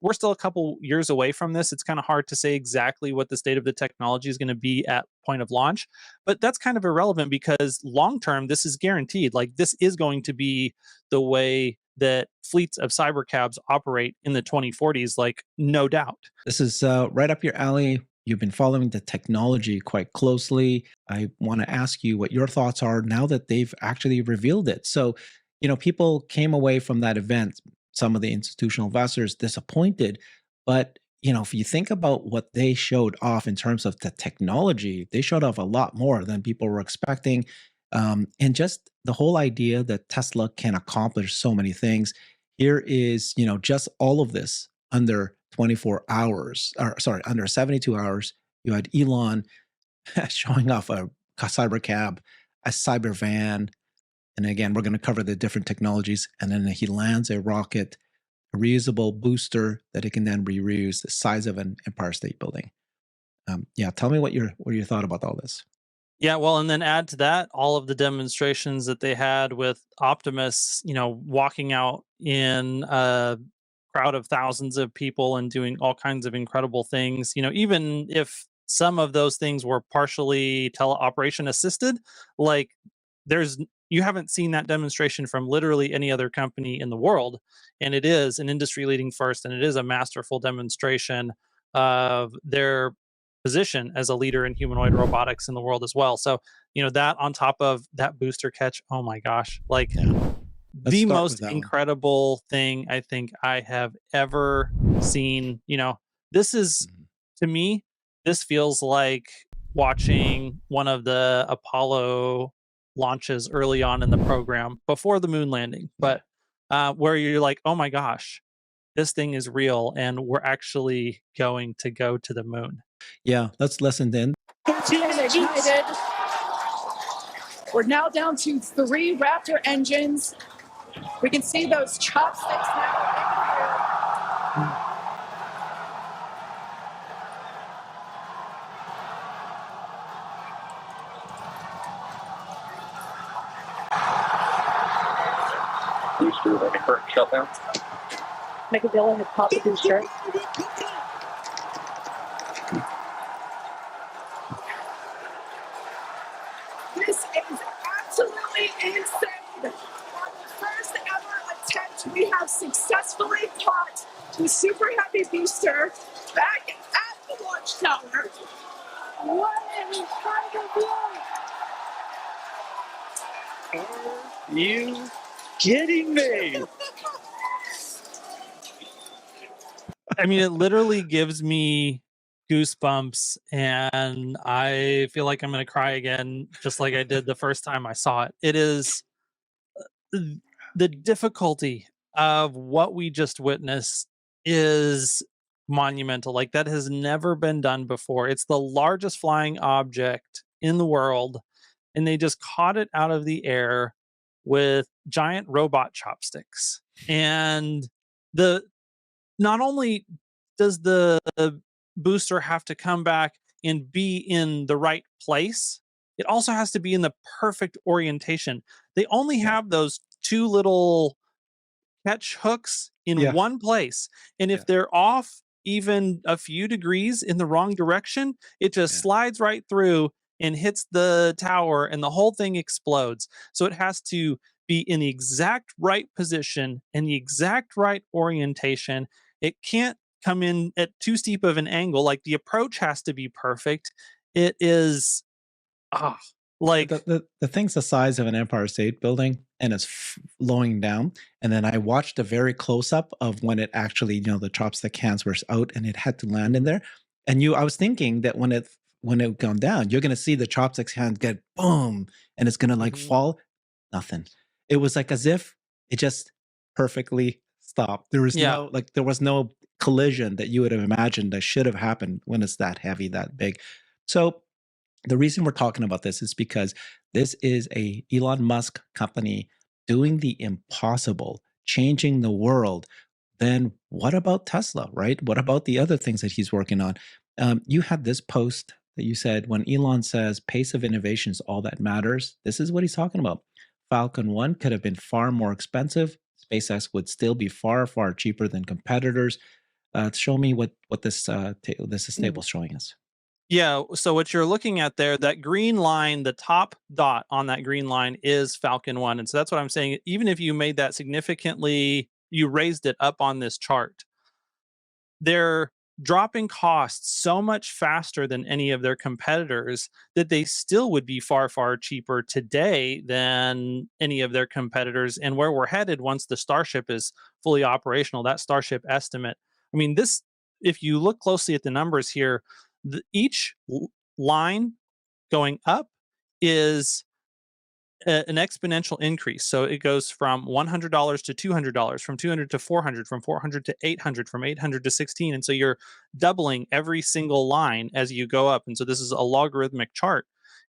we're still a couple years away from this. It's kind of hard to say exactly what the state of the technology is going to be at point of launch, but that's kind of irrelevant because long term, this is guaranteed. Like this is going to be the way that fleets of cybercabs operate in the 2040s, like no doubt. This is right up your alley. You've been following the technology quite closely. I want to ask you what your thoughts are now that they've actually revealed it. So, people came away from that event, some of the institutional investors disappointed, but if you think about what they showed off in terms of the technology, they showed off a lot more than people were expecting. And just the whole idea that Tesla can accomplish so many things. Here is, just all of this under 24 hours, or sorry, under 72 hours. You had Elon showing off a cyber cab, a cyber van. And again, we're going to cover the different technologies. And then he lands a rocket, a reusable booster that it can then be reused the size of an Empire State Building. Yeah, tell me what your thought about all this. Yeah, well, and then add to that all of the demonstrations that they had with Optimus, walking out in a crowd of thousands of people and doing all kinds of incredible things. Even if some of those things were partially teleoperation assisted, like there's you haven't seen that demonstration from literally any other company in the world, and it is an industry leading first, and it is a masterful demonstration of their position as a leader in humanoid robotics in the world as well. So, that on top of that booster catch, oh my gosh, like Yeah, let's the start with most that one. incredible thing I think I have ever seen. This is Mhm. to me, this feels like watching one of the Apollo launches early on in the program before the moon landing, Yeah. but where you're like, oh my gosh, this thing is real and we're actually going to go to the moon. Yeah, let's listen then. 13 ignited. We're now down to 3 Raptor engines. We can see those chopsticks now. Booster, like a current shutdown. Megadilla had popped the booster. This is absolutely insane. On the first ever attempt, we have successfully caught the super heavy booster back at the launch tower. What an incredible Are you kidding me? I mean, it literally gives me goosebumps, and I feel like I'm going to cry again, just like I did the first time I saw it. It is the difficulty of what we just witnessed is monumental. Like that has never been done before. It's the largest flying object in the world, and they just caught it out of the air with giant robot chopsticks. And the not only does the booster have to come back and be in the right place, it also has to be in the perfect orientation. They only Yeah. have those two little catch hooks in Yeah. one place. And if Yeah. they're off even a few degrees in the wrong direction, it just Yeah. slides right through and hits the tower and the whole thing explodes. So it has to be in the exact right position and the exact right orientation. It can't come in at too steep of an angle. Like the approach has to be perfect. It is ah The, like the thing's the size of an Empire State Building, and it's flowing down. And then I watched a very close up of when it actually, the chopstick hands were out and it had to land in there. And I was thinking that when it gone down, you're gonna see the chopsticks hand get boom, and it's gonna like mhm. fall. Nothing. It was like as if it just perfectly stopped. Yeah. There was no collision that you would have imagined that should have happened when it's that heavy, that big. So the reason we're talking about this is because this is a Elon Musk company doing the impossible, changing the world. Then what about Tesla, right? What about the other things that he's working on? You had this post that you said when Elon says pace of innovation is all that matters. This is what he's talking about. Falcon 1 could have been far more expensive. SpaceX would still be far, far cheaper than competitors. Show me what this this table is showing us. Yeah, so what you're looking at there, that green line, the top dot on that green line is Falcon 1. And so that's what I'm saying. Even if you made that significantly, you raised it up on this chart, they're dropping costs so much faster than any of their competitors that they still would be far, far cheaper today than any of their competitors. And where we're headed once the Starship is fully operational, that Starship estimate, I mean, this, if you look closely at the numbers here, each line going up is an exponential increase. So it goes from $100 to $200, from 200 to 400, from 400 to 800, from 800 to 16. And so you're doubling every single line as you go up. And so this is a logarithmic chart.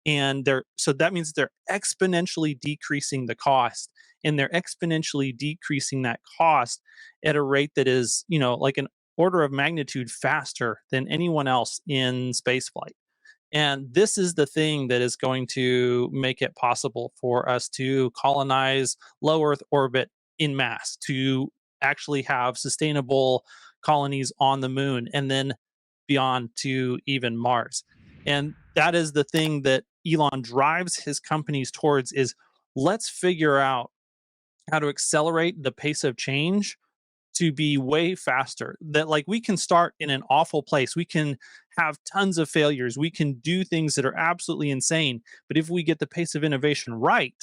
And so that means they're exponentially decreasing the cost, and they're exponentially decreasing that cost at a rate that is, like an order of magnitude faster than anyone else in spaceflight. And this is the thing that is going to make it possible for us to colonize low Earth orbit in mass, to actually have sustainable colonies on the moon, and then beyond to even Mars. And that is the thing that Elon drives his companies towards, is let's figure out how to accelerate the pace of change to be way faster. That, like, we can start in an awful place, we can have tons of failures, we can do things that are absolutely insane, but if we get the pace of innovation right,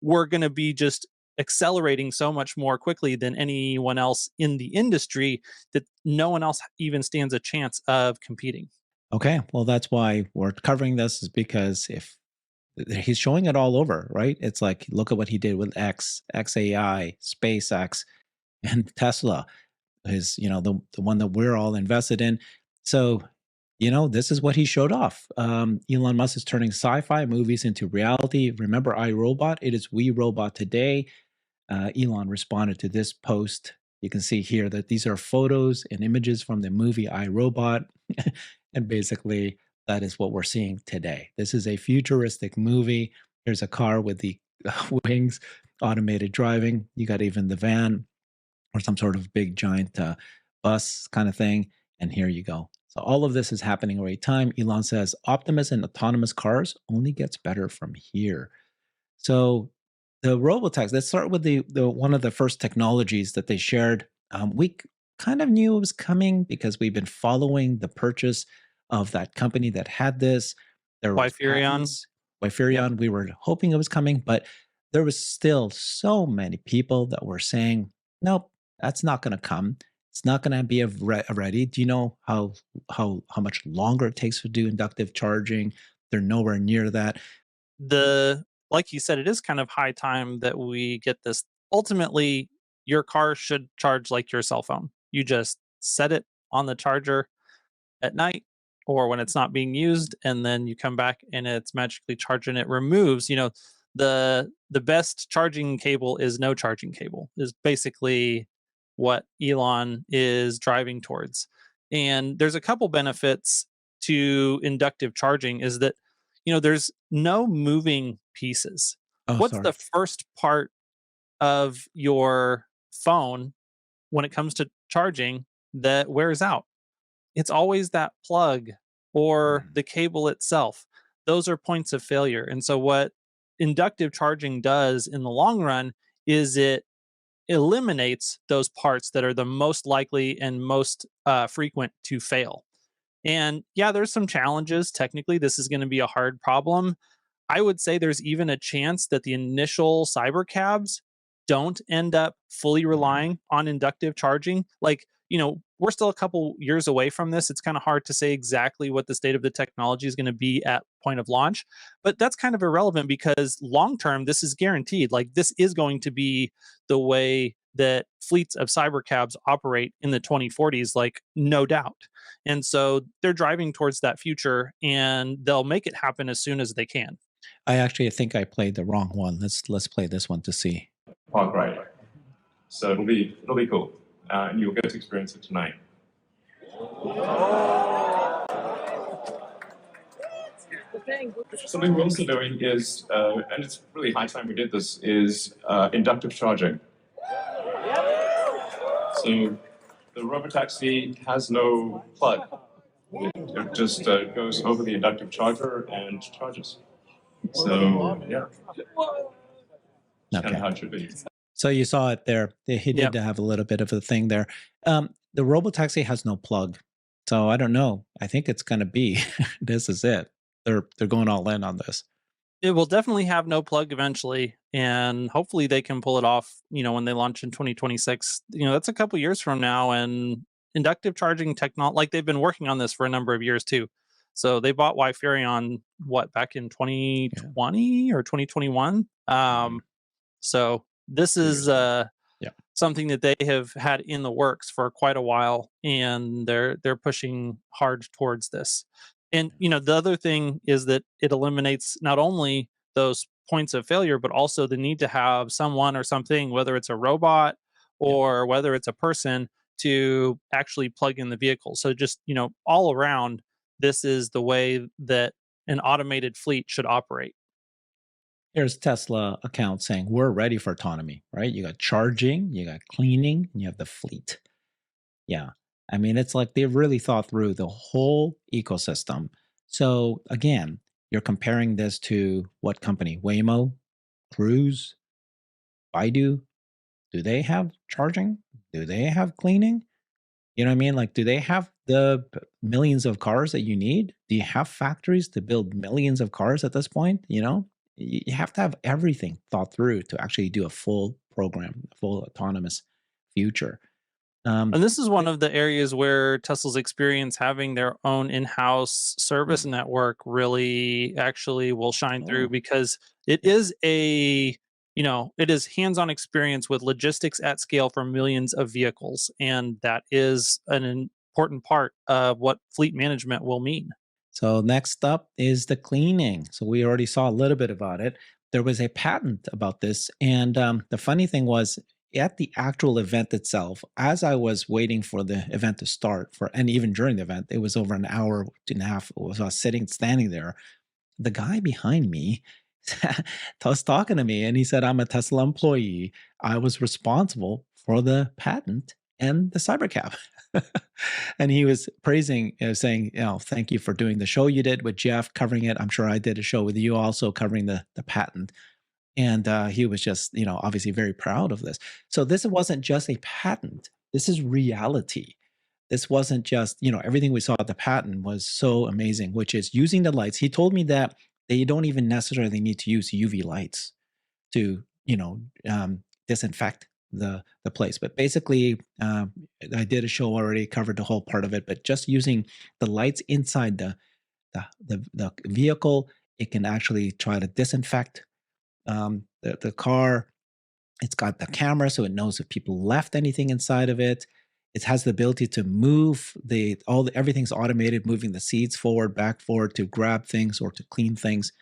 we're going to be just accelerating so much more quickly than anyone else in the industry, that no one else even stands a chance of competing. Okay, well, that's why we're covering this, is because if he's showing it all over, right? It's like, look at what he did with XAI, SpaceX, and Tesla is, the one that we're all invested in. So, this is what he showed off. Elon Musk is turning sci-fi movies into reality. Remember iRobot? It is We Robot today. Elon responded to this post. You can see here that these are photos and images from the movie iRobot. And basically, that is what we're seeing today. This is a futuristic movie. There's a car with the wings, automated driving. You got even the van, or some sort of big giant bus kind of thing. And here you go. So all of this is happening in real time. Elon says Optimus and autonomous cars only gets better from here. So the robotaxi, let's start with the one of the first technologies that they shared. We kind of knew it was coming because we've been following the purchase of that company that had this. There was Wiferion. Yep. We were hoping it was coming, but there was still so many people that were saying, nope, that's not going to come. It's not going to be ready. Do you know how much longer it takes to do inductive charging? They're nowhere near that. Like you said, it is kind of high time that we get this. Ultimately, your car should charge like your cell phone. You just set it on the charger at night or when it's not being used, and then you come back and it's magically charging. It removes, the best charging cable is no charging cable, is basically what Elon is driving towards. And there's a couple benefits to inductive charging, is that, there's no moving pieces. What's the first part of your phone when it comes to charging that wears out? It's always that plug or the cable itself. Those are points of failure. And so what inductive charging does in the long run is it eliminates those parts that are the most likely and most frequent to fail. And yeah, there's some challenges. Technically, this is going to be a hard problem. I would say there's even a chance that the initial cyber cabs don't end up fully relying on inductive charging. Like, we're still a couple years away from this. It's kind of hard to say exactly what the state of the technology is going to be at point of launch, but that's kind of irrelevant because long term, this is guaranteed. Like, this is going to be the way that fleets of cyber cabs operate in the 2040s, like, no doubt. And so they're driving towards that future, and they'll make it happen as soon as they can. I think I played the wrong one. Let's play this one to see. Park ride. So it'll be cool. And you'll get to experience it tonight. Something we're also doing is, and it's really high time we did this, is inductive charging. So The robotaxi has no plug. It just goes over the inductive charger and charges. So, yeah. That's kind of how it should be. So you saw it there. He did Yep. have a little bit of a thing there. The robotaxi has no plug. So I don't know. I think it's going to be, this is it. They're going all in on this. It will definitely have no plug eventually, and hopefully they can pull it off, when they launch in 2026. That's a couple years from now, and inductive charging technology, like they've been working on this for a number of years too. So they bought Wi-Furion, back in 2020 or 2021. So this is something that they have had in the works for quite a while, and they're pushing hard towards this. And the other thing is that it eliminates not only those points of failure, but also the need to have someone or something, whether it's a robot or whether it's a person, to actually plug in the vehicle. So just all around, this is the way that an automated fleet should operate. Here's Tesla account saying we're ready for autonomy, right? You got charging, you got cleaning, and you have the fleet. Yeah. I mean, it's like they've really thought through the whole ecosystem. So again, you're comparing this to what company? Waymo, Cruise, Baidu. Do they have charging? Do they have cleaning? You know what I mean? Like, do they have the millions of cars that you need? Do you have factories to build millions of cars at this point? You have to have everything thought through to actually do a full program, a full autonomous future. And this is one of the areas where Tesla's experience having their own in-house service network really actually will shine through, because it is it is hands-on experience with logistics at scale for millions of vehicles. And that is an important part of what fleet management will mean. So next up is the cleaning. So we already saw a little bit about it. There was a patent about this. And the funny thing was, at the actual event itself, as I was waiting for the event to start, and even during the event, it was over an hour and a half. I was standing there. The guy behind me was talking to me, and he said, "I'm a Tesla employee. I was responsible for the patent and the cybercab." And he was praising, saying, "Thank you for doing the show you did with Jeff, covering it. I'm sure I did a show with you also covering the patent." And he was just, obviously very proud of this. So this wasn't just a patent. This is reality. This wasn't just, everything we saw at the patent was so amazing, which is using the lights. He told me that they don't even necessarily need to use UV lights to, disinfect the place. But basically, I did a show already, covered the whole part of it, but just using the lights inside the vehicle, it can actually try to disinfect the car. It's got the camera, so it knows if people left anything inside of it. It has the ability to move everything's automated, moving the seats forward, back, forward to grab things or to clean things.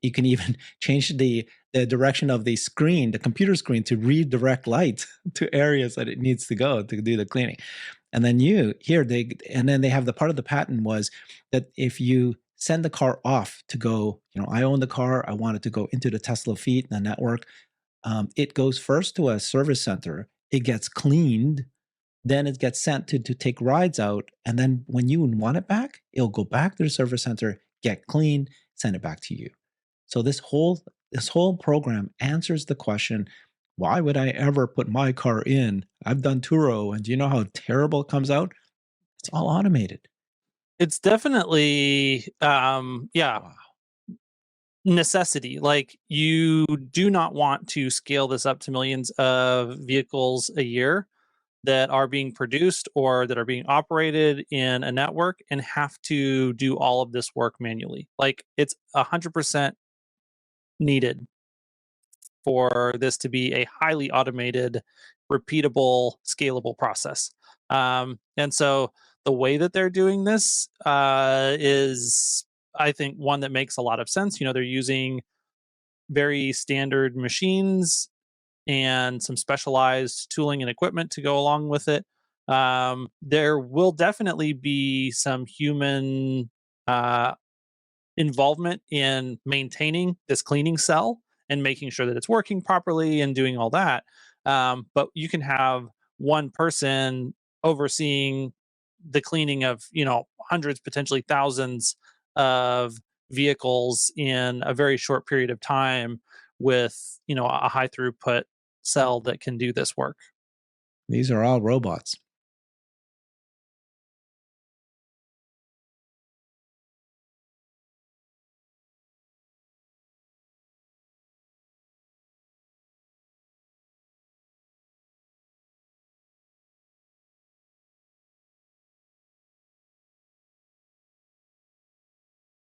You can even change the direction of the screen, the computer screen, to redirect light to areas that it needs to go to do the cleaning. And then they have the part of the patent was that if you send the car off to go, I own the car, I want it to go into the Tesla fleet, the network. It goes first to a service center, it gets cleaned, then it gets sent to take rides out. And then when you want it back, it'll go back to the service center, get cleaned, send it back to you. So this whole program answers the question, why would I ever put my car in? I've done Turo, and do you know how terrible it comes out? It's all automated. It's definitely, necessity. Like, you do not want to scale this up to millions of vehicles a year that are being produced or that are being operated in a network and have to do all of this work manually. Like, it's 100% needed for this to be a highly automated, repeatable, scalable process. And so the way that they're doing this is, I think, one that makes a lot of sense. They're using very standard machines and some specialized tooling and equipment to go along with it. There will definitely be some human involvement in maintaining this cleaning cell and making sure that it's working properly and doing all that. But you can have one person overseeing the cleaning of, hundreds, potentially thousands of vehicles in a very short period of time with, a high throughput cell that can do this work. These are all robots.